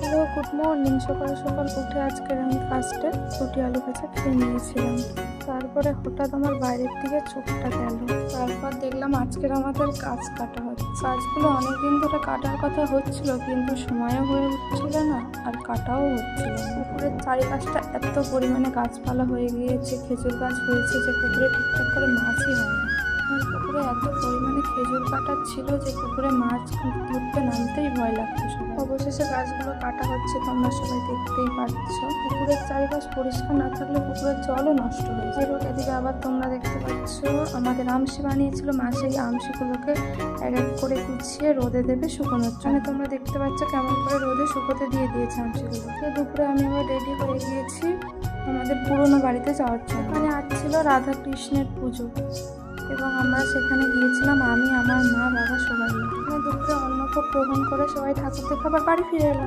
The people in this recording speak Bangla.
Hello, good morning. সকাল সকাল উঠে আজকের আমি ফার্স্টে রুটি আলু ভাজা খেয়ে নিয়েছিলাম। তারপরে হঠাৎ আমার বাইরের দিকে চোখটা গেল। তারপর দেখলাম আজকের আমাদের গাছ কাটা হচ্ছে। গাছগুলো অনেকদিন ধরে কাটার কথা হচ্ছিল, কিন্তু সময়ও হয়ে উঠছিল না আর কাটাও হচ্ছিল না। পুকুরের চারিপাশটা এত পরিমাণে গাছপালা হয়ে গিয়েছে, খেজুর গাছ হয়েছে যে পুকুরে ঠিকঠাক করে মাছই হয় না। আর পুকুরে এত পরিমাণে খেজুর কাটা ছিল যে পুকুরে মাছ ধরতে নামতেই ভয় লাগতো সবাই। অবশেষে গাছগুলো কাটা হচ্ছে, তোমরা সবাই দেখতেই পাচ্ছ। পুকুরের চারিপাশ পরিষ্কার না থাকলে পুকুরের জলও নষ্ট হয়ে যায়। এদিকে আবার তোমরা দেখতে পাচ্ছ আমাদের আমশি বানিয়েছিল, মা সেই আমশিগুলোকে এক এক করে গুছিয়ে রোদে দেবে শুকোনোর জন্য। তোমরা দেখতে পাচ্ছ কেমন করে রোদে শুকোতে দিয়ে দিয়েছে আমশিগুলোকে। দুপুরে আমি আবার রেডি হয়ে গিয়েছি আমাদের পুরোনো বাড়িতে যাওয়ার জন্য। মানে আজ ছিল রাধা কৃষ্ণের পুজো এবং আমরা সেখানে গিয়েছিলাম, আমি, আমার মা, বাবা সবাই মিলে। দুপুরে অন্নভোগ গ্রহণ করে সবাই ঠাকুর দেখে আবার বাড়ি ফিরে এলাম।